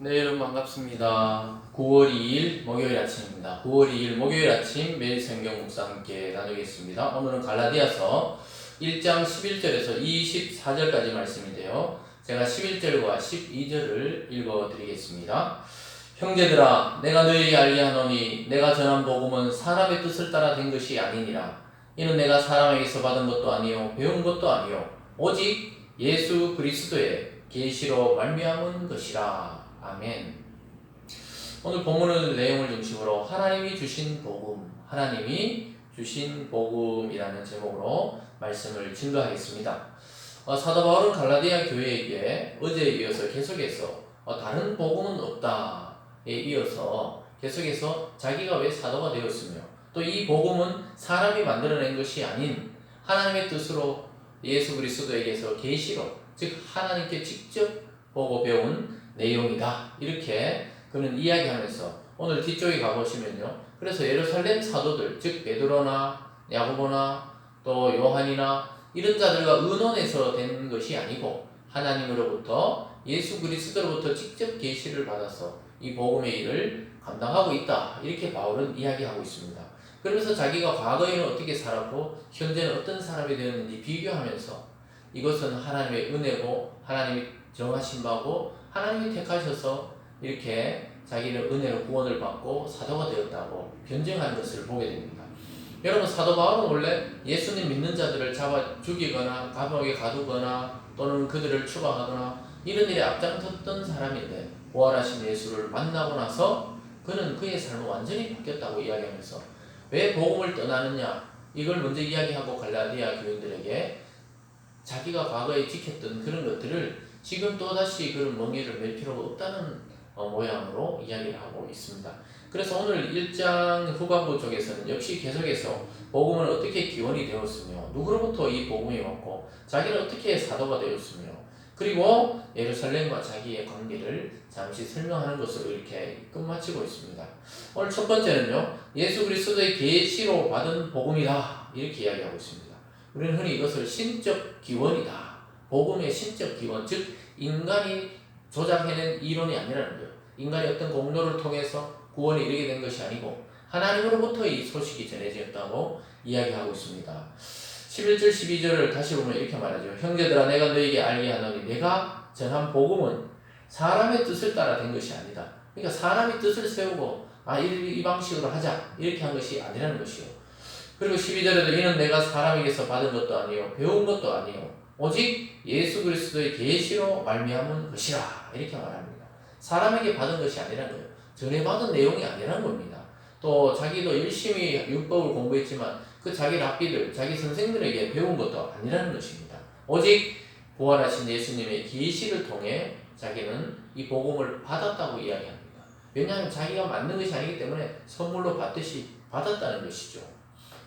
네, 여러분 반갑습니다. 9월 2일 목요일 아침입니다. 9월 2일 목요일 아침 매일 성경 묵상 함께 나누겠습니다. 오늘은 갈라디아서 1장 11절에서 24절까지 말씀인데요. 제가 11절과 12절을 읽어드리겠습니다. 형제들아, 내가 너희에게 알게 하노니 내가 전한 복음은 사람의 뜻을 따라 된 것이 아니니라. 이는 내가 사람에게서 받은 것도 아니요 배운 것도 아니요 오직 예수 그리스도의 계시로 말미암은 것이라. 아멘. 오늘 본문의 내용을 중심으로 하나님이 주신 복음이라는 제목으로 말씀을 증거하겠습니다. 사도 바울은 갈라디아 교회에게 어제에 이어서 계속해서 다른 복음은 없다에 이어서 계속해서 자기가 왜 사도가 되었으며 또 이 복음은 사람이 만들어낸 것이 아닌 하나님의 뜻으로 예수 그리스도에게서 계시로, 즉 하나님께 직접 보고 배운 내용이다, 이렇게 그는 이야기하면서 오늘 뒤쪽에 가보시면요, 그래서 예루살렘 사도들, 즉 베드로나 야고보나 또 요한이나 이런 자들과 의논해서 된 것이 아니고 하나님으로부터 예수 그리스도로부터 직접 계시를 받아서 이 복음의 일을 감당하고 있다, 이렇게 바울은 이야기하고 있습니다. 그러면서 자기가 과거에는 어떻게 살았고 현재는 어떤 사람이 되었는지 비교하면서 이것은 하나님의 은혜고 하나님이 정하신 바고 하나님이 택하셔서 이렇게 자기는 은혜로 구원을 받고 사도가 되었다고 변증하는 것을 보게 됩니다. 여러분, 사도 바울은 원래 예수님 믿는 자들을 잡아 죽이거나 감옥에 가두거나 또는 그들을 추방하거나 이런 일에 앞장섰던 사람인데, 부활하신 예수를 만나고 나서 그는 그의 삶은 완전히 바뀌었다고 이야기하면서 왜 복음을 떠나느냐, 이걸 먼저 이야기하고 갈라디아 교인들에게 자기가 과거에 지켰던 그런 것들을 지금 또다시 그런 멍에를 맬 필요가 없다는 모양으로 이야기를 하고 있습니다. 그래서 오늘 1장 후반부 쪽에서는 역시 계속해서 복음은 어떻게 기원이 되었으며 누구로부터 이 복음이 왔고 자기는 어떻게 사도가 되었으며 그리고 예루살렘과 자기의 관계를 잠시 설명하는 것으로 이렇게 끝마치고 있습니다. 오늘 첫 번째는요, 예수 그리스도의 계시로 받은 복음이다, 이렇게 이야기하고 있습니다. 우리는 흔히 이것을 신적 기원이다, 복음의 신적 기원, 즉 인간이 조작해낸 이론이 아니라는 거예요. 인간이 어떤 공로를 통해서 구원에 이르게 된 것이 아니고 하나님으로부터 이 소식이 전해졌다고 이야기하고 있습니다. 11절 12절을 다시 보면 이렇게 말하죠. 형제들아, 내가 너희에게 알게 하노니 내가 전한 복음은 사람의 뜻을 따라 된 것이 아니다. 그러니까 사람이 뜻을 세우고 이 방식으로 하자, 이렇게 한 것이 아니라는 것이요. 그리고 12절에도 이는 내가 사람에게서 받은 것도 아니요 배운 것도 아니요 오직 예수 그리스도의 계시로 말미암은 것이라, 이렇게 말합니다. 사람에게 받은 것이 아니라는 거예요. 전해받은 내용이 아니라는 겁니다. 또 자기도 열심히 율법을 공부했지만 그 자기 랍비들, 자기 선생들에게 배운 것도 아니라는 것입니다. 오직 부활하신 예수님의 계시를 통해 자기는 이 복음을 받았다고 이야기합니다. 왜냐하면 자기가 만든 것이 아니기 때문에 선물로 받듯이 받았다는 것이죠.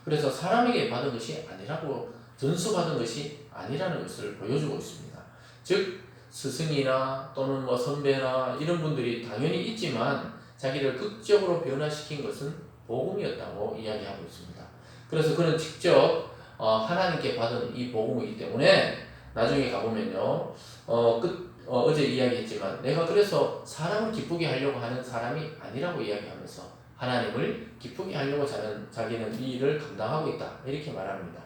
그래서 사람에게 받은 것이 아니라고, 전수받은 것이 아니라는 것을 보여주고 있습니다. 즉 스승이나 또는 선배나 이런 분들이 당연히 있지만 자기를 극적으로 변화시킨 것은 복음이었다고 이야기하고 있습니다. 그래서 그는 직접 하나님께 받은 이 복음이기 때문에 나중에 가보면요, 어제 이야기했지만 내가 그래서 사람을 기쁘게 하려고 하는 사람이 아니라고 이야기하면서 하나님을 기쁘게 하려고 자기는 이 일을 감당하고 있다, 이렇게 말합니다.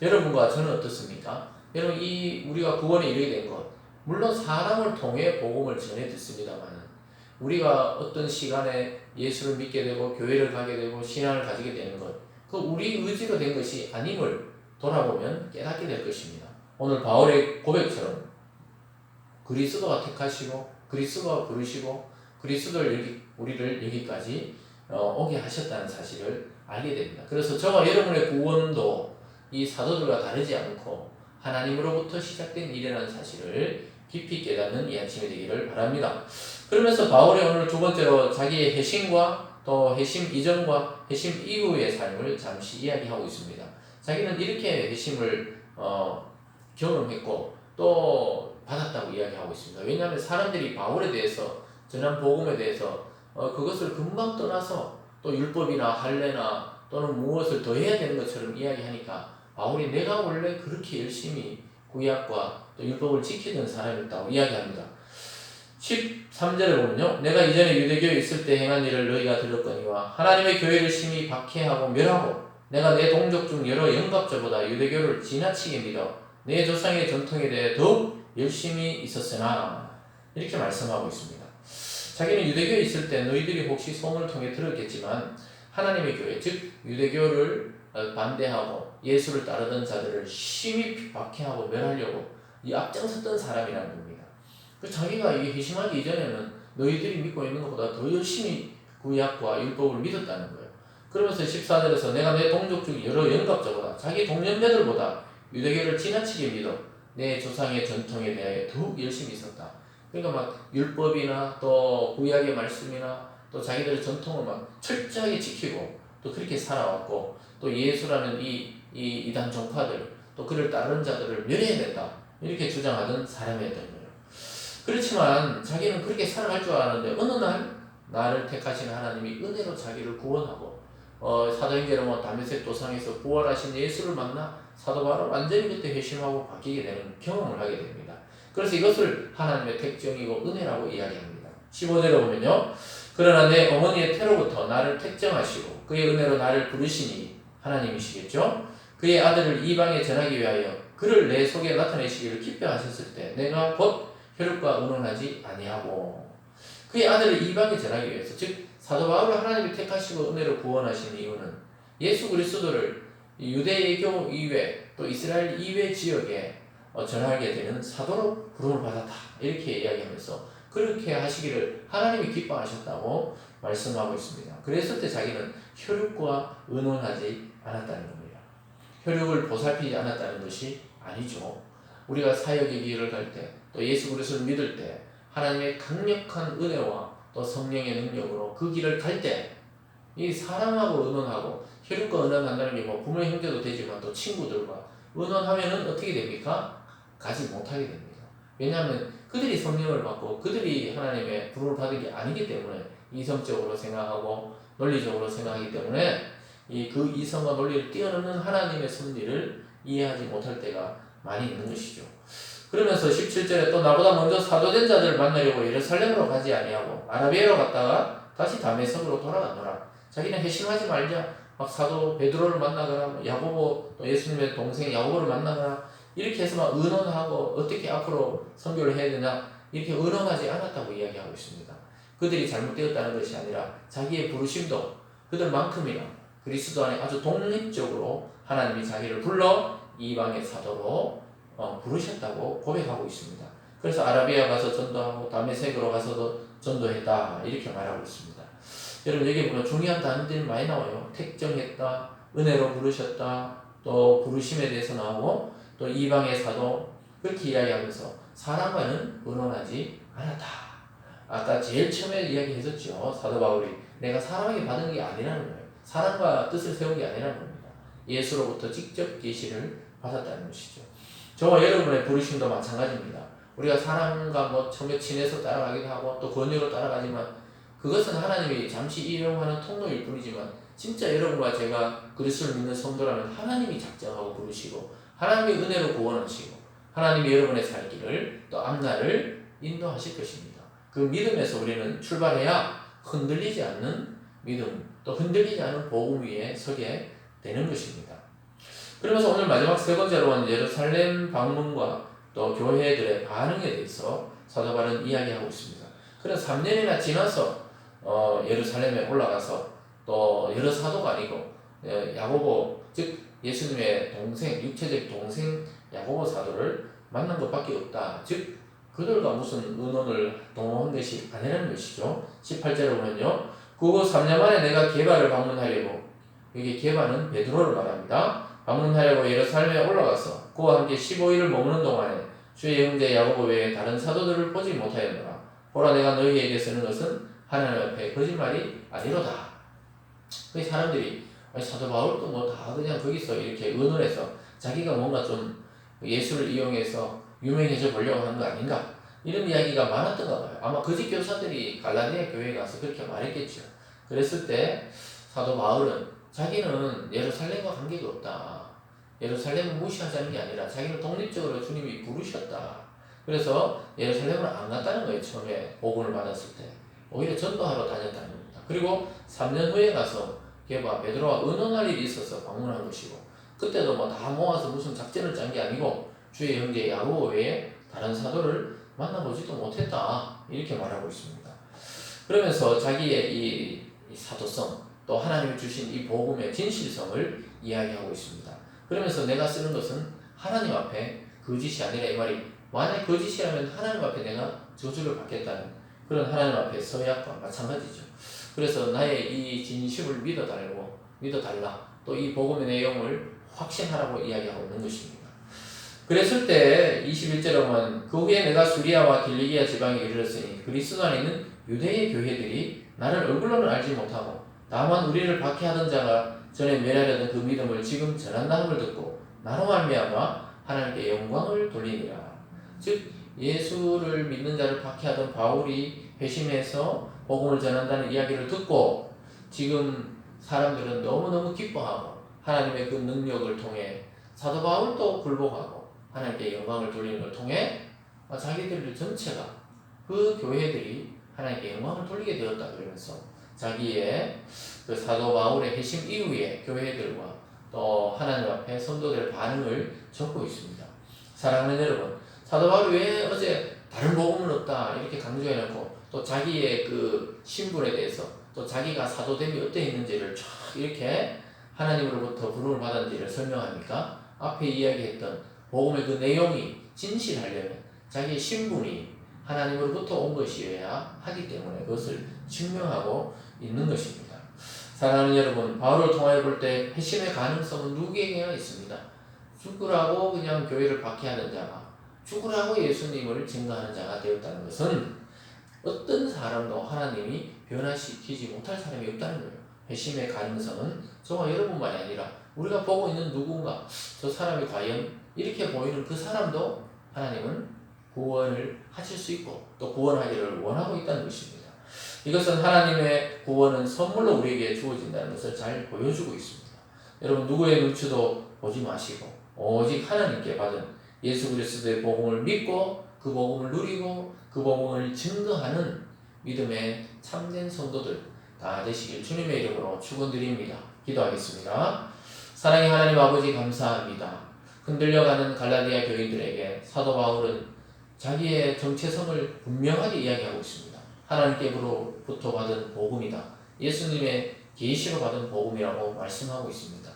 여러분과 저는 어떻습니까? 여러분, 우리가 구원에 이르게 된 것, 물론 사람을 통해 복음을 전해 듣습니다만 우리가 어떤 시간에 예수를 믿게 되고 교회를 가게 되고 신앙을 가지게 되는 것, 그 우리 의지로 된 것이 아님을 돌아보면 깨닫게 될 것입니다. 오늘 바울의 고백처럼 그리스도가 택하시고 그리스도가 부르시고 그리스도를 우리를 여기까지 오게 하셨다는 사실을 알게 됩니다. 그래서 저와 여러분의 구원도 이 사도들과 다르지 않고 하나님으로부터 시작된 일이라는 사실을 깊이 깨닫는 이 아침이 되기를 바랍니다. 그러면서 바울이 오늘 두 번째로 자기의 회심과 또 회심 이전과 회심 이후의 삶을 잠시 이야기하고 있습니다. 자기는 이렇게 회심을 경험했고 또 받았다고 이야기하고 있습니다. 왜냐하면 사람들이 바울에 대해서, 전한 복음에 대해서 그것을 금방 떠나서 또 율법이나 할례나 또는 무엇을 더 해야 되는 것처럼 이야기하니까 바울이 내가 원래 그렇게 열심히 구약과 또 율법을 지키던 사람이었다고 이야기합니다. 13절에 보면요. 내가 이전에 유대교에 있을 때 행한 일을 너희가 들었거니와 하나님의 교회를 심히 박해하고 멸하고 내가 내 동족 중 여러 영갑자보다 유대교를 지나치게 믿어 내 조상의 전통에 대해 더욱 열심히 있었으나 이렇게 말씀하고 있습니다. 자기는 유대교에 있을 때 너희들이 혹시 소문을 통해 들었겠지만 하나님의 교회 즉 유대교를 반대하고 예수를 따르던 자들을 심히 박해하고 멸하려고 이 앞장섰던 사람이라는 겁니다. 자기가 이 회심하기 이전에는 너희들이 믿고 있는 것보다 더 열심히 구약과 율법을 믿었다는 거예요. 그러면서 14절에서 내가 내 동족 중 여러 영갑자보다 자기 동년배들보다 유대교를 지나치게 믿어 내 조상의 전통에 대하여 더욱 열심히 있었다. 그러니까 막 율법이나 또 구약의 말씀이나 또 자기들의 전통을 막 철저하게 지키고 또 그렇게 살아왔고 또 예수라는 이 이단 종파들 또 그를 따르는 자들을 멸해야 된다 이렇게 주장하던 사람이었던 거예요. 그렇지만 자기는 그렇게 살아갈 줄 알았는데 어느 날 나를 택하신 하나님이 은혜로 자기를 구원하고 사도행전에 다메섹 도상에서 부활하신 예수를 만나 사도 바울은 완전히 그때 회심하고 바뀌게 되는 경험을 하게 됩니다. 그래서 이것을 하나님의 택정이고 은혜라고 이야기합니다. 15절에 보면요. 그러나 내 어머니의 태로부터 나를 택정하시고 그의 은혜로 나를 부르시니 하나님이시겠죠. 그의 아들을 이방에 전하기 위하여 그를 내 속에 나타내시기를 기뻐하셨을 때 내가 곧 혈육과 의논하지 아니하고 그의 아들을 이방에 전하기 위해서 즉 사도 바울을 하나님이 택하시고 은혜로 구원하신 이유는 예수 그리스도를 유대교 이외 또 이스라엘 이외 지역에 전하게 되는 사도로 부름을 받았다 이렇게 이야기하면서 그렇게 하시기를 하나님이 기뻐하셨다고 말씀하고 있습니다. 그랬을 때 자기는 혈육과 의논하지 않았다는 겁니다. 혈육을 보살피지 않았다는 것이 아니죠. 우리가 사역의 길을 갈 때 또 예수 그리스도를 믿을 때 하나님의 강력한 은혜와 또 성령의 능력으로 그 길을 갈 때 이 사랑하고 의논하고 혈육과 의논한다는 게 뭐 부모 형제도 되지만 또 친구들과 의논하면은 어떻게 됩니까? 가지 못하게 됩니다. 왜냐하면 그들이 성령을 받고 그들이 하나님의 부름을 받은 게 아니기 때문에 이성적으로 생각하고 논리적으로 생각하기 때문에 그 이성과 논리를 뛰어넘는 하나님의 섭리를 이해하지 못할 때가 많이 있는 것이죠. 그러면서 17절에 또 나보다 먼저 사도된 자들을 만나려고 예루살렘으로 가지 아니하고 아라비아로 갔다가 다시 다메섹으로 돌아가노라. 자기는 회심하지 말자. 막 사도 베드로를 만나거나 야고보 또 예수님의 동생 야고보를 만나거나 이렇게 해서 막 의논하고 어떻게 앞으로 선교를 해야 되냐 이렇게 의논하지 않았다고 이야기하고 있습니다. 그들이 잘못되었다는 것이 아니라 자기의 부르심도 그들만큼이나 그리스도 안에 아주 독립적으로 하나님이 자기를 불러 이방의 사도로 부르셨다고 고백하고 있습니다. 그래서 아라비아 가서 전도하고 다메섹으로 가서도 전도했다 이렇게 말하고 있습니다. 여러분 여기 보면 중요한 단어들이 많이 나와요. 택정했다, 은혜로 부르셨다, 또 부르심에 대해서 나오고 또 이방의 사도 그렇게 이야기하면서 사람과는 의논하지 않았다. 아까 제일 처음에 이야기했었죠. 사도 바울이 내가 사람에게 받은 게 아니라는 거예요. 사람과 뜻을 세운 게 아니라는 겁니다. 예수로부터 직접 계시를 받았다는 것이죠. 저와 여러분의 부르심도 마찬가지입니다. 우리가 사람과 뭐 처음에 친해서 따라가기도 하고 또 권유로 따라가지만 그것은 하나님이 잠시 이용하는 통로일 뿐이지만 진짜 여러분과 제가 그리스도를 믿는 성도라면 하나님이 작정하고 부르시고 하나님의 은혜로 구원하시고 하나님이 여러분의 살 길을 또 앞날을 인도하실 것입니다. 그 믿음에서 우리는 출발해야 흔들리지 않는 믿음 또 흔들리지 않은 복음 위에 서게 되는 것입니다. 그러면서 오늘 마지막 세 번째로는 예루살렘 방문과 또 교회들의 반응에 대해서 사도 바울은 이야기하고 있습니다. 그래서 3년이나 지나서 예루살렘에 올라가서 또 여러 사도가 아니고 야고보 즉 예수님의 동생 육체적 동생 야고보 사도를 만난 것밖에 없다. 즉 그들과 무슨 의논을 동원한 것이 아니라는 것이죠. 18절에 보면요. 그후 3년 만에 내가 게바를 방문하려고 여기 게바는 베드로를 말합니다. 방문하려고 예루살렘에 올라가서 그와 함께 15일을 머무는 동안에 주의 형제 야고보 외에 다른 사도들을 보지 못하였노라. 보라 내가 너희에게 쓰는 것은 하나님 앞에 거짓말이 아니로다. 그 사람들이 사도 바울도 뭐 다 그냥 거기서 이렇게 의논해서 자기가 뭔가 좀 예수를 이용해서 유명해져 보려고 하는 거 아닌가 이런 이야기가 많았던가 봐요. 아마 거짓 교사들이 갈라디아 교회에 가서 그렇게 말했겠죠. 그랬을 때 사도 바울은 자기는 예루살렘과 관계가 없다. 예루살렘을 무시하자는 게 아니라 자기는 독립적으로 주님이 부르셨다. 그래서 예루살렘을 안 갔다는 거예요. 처음에 복음을 받았을 때. 오히려 전도하러 다녔다는 겁니다. 그리고 3년 후에 가서 게바 베드로와 의논할 일이 있어서 방문한 것이고, 그때도 뭐 다 모아서 무슨 작전을 짠 게 아니고 주의 형제 야고보 외에 다른 사도를 만나보지도 못했다, 이렇게 말하고 있습니다. 그러면서 자기의 이 사도성, 또 하나님이 주신 이 복음의 진실성을 이야기하고 있습니다. 그러면서 내가 쓰는 것은 하나님 앞에 거짓이 아니라, 이 말이 만약 거짓이라면 하나님 앞에 내가 저주를 받겠다는 그런 하나님 앞에 서약과 마찬가지죠. 그래서 나의 이 진심을 믿어달라, 또 이 복음의 내용을 확신하라고 이야기하고 있는 것입니다. 그랬을 때 21절에 보면 그 후에 내가 수리아와 길리기아 지방에 이르렀으니 그리스도 안에 있는 유대의 교회들이 나를 얼굴로는 알지 못하고 다만 우리를 박해하던 자가 전에 멸하려던 그 믿음을 지금 전한다함을 듣고 나로 말미암아 하나님께 영광을 돌리니라. 즉 예수를 믿는 자를 박해하던 바울이 회심해서 복음을 전한다는 이야기를 듣고 지금 사람들은 너무너무 기뻐하고 하나님의 그 능력을 통해 사도 바울도 굴복하고 하나님께 영광을 돌리는 걸 통해 자기들 전체가, 그 교회들이 하나님께 영광을 돌리게 되었다, 그러면서 자기의 그 사도 바울의 회심 이후에 교회들과 또 하나님 앞에 성도들의 반응을 적고 있습니다. 사랑하는 여러분, 사도 바울이 왜 어제 다른 복음은 없다 이렇게 강조해놓고 또 자기의 그 신분에 대해서 또 자기가 사도됨이 어떠했는지를 쫙 이렇게 하나님으로부터 부름을 받았는지를 설명하니까, 앞에 이야기했던 복음의 그 내용이 진실하려면 자기의 신분이 하나님으로부터 온 것이어야 하기 때문에 그것을 증명하고 있는 것입니다. 사랑하는 여러분, 바울을 통하여 볼 때 회심의 가능성은 누구에게나 있습니다. 죽으라고 그냥 교회를 박해하는 자가, 죽으라고 예수님을 증거하는 자가 되었다는 것은 어떤 사람도 하나님이 변화시키지 못할 사람이 없다는 거예요. 회심의 가능성은 저와 여러분만이 아니라 우리가 보고 있는 누군가, 저 사람이 과연 이렇게 보이는 그 사람도 하나님은 구원을 하실 수 있고 또 구원하기를 원하고 있다는 것입니다. 이것은 하나님의 구원은 선물로 우리에게 주어진다는 것을 잘 보여주고 있습니다. 여러분, 누구의 눈치도 보지 마시고 오직 하나님께 받은 예수 그리스도의 복음을 믿고 그 복음을 누리고 그 복음을 증거하는 믿음의 참된 성도들 다 되시길 주님의 이름으로 축원드립니다. 기도하겠습니다. 사랑의 하나님 아버지, 감사합니다. 흔들려가는 갈라디아 교인들에게 사도 바울은 자기의 정체성을 분명하게 이야기하고 있습니다. 하나님께로부터 받은 복음이다, 예수님의 계시로 받은 복음이라고 말씀하고 있습니다.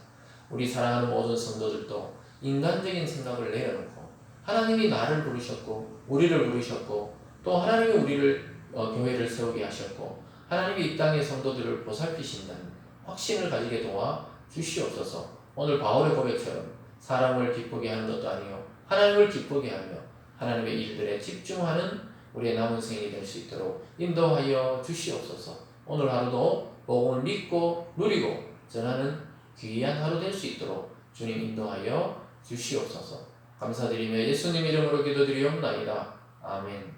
우리 사랑하는 모든 성도들도 인간적인 생각을 내려놓고 하나님이 나를 부르셨고 우리를 부르셨고 또 하나님이 우리를 교회를 세우게 하셨고 하나님이 이 땅의 성도들을 보살피신다는 확신을 가지게 도와 주시옵소서. 오늘 바울의 고백처럼 사람을 기쁘게 하는 것도 아니요 하나님을 기쁘게 하며 하나님의 일들에 집중하는 우리의 남은 생이 될 수 있도록 인도하여 주시옵소서. 오늘 하루도 복음을 믿고 누리고 전하는 귀한 하루 될 수 있도록 주님 인도하여 주시옵소서. 감사드리며 예수님 이름으로 기도드리옵나이다. 아멘.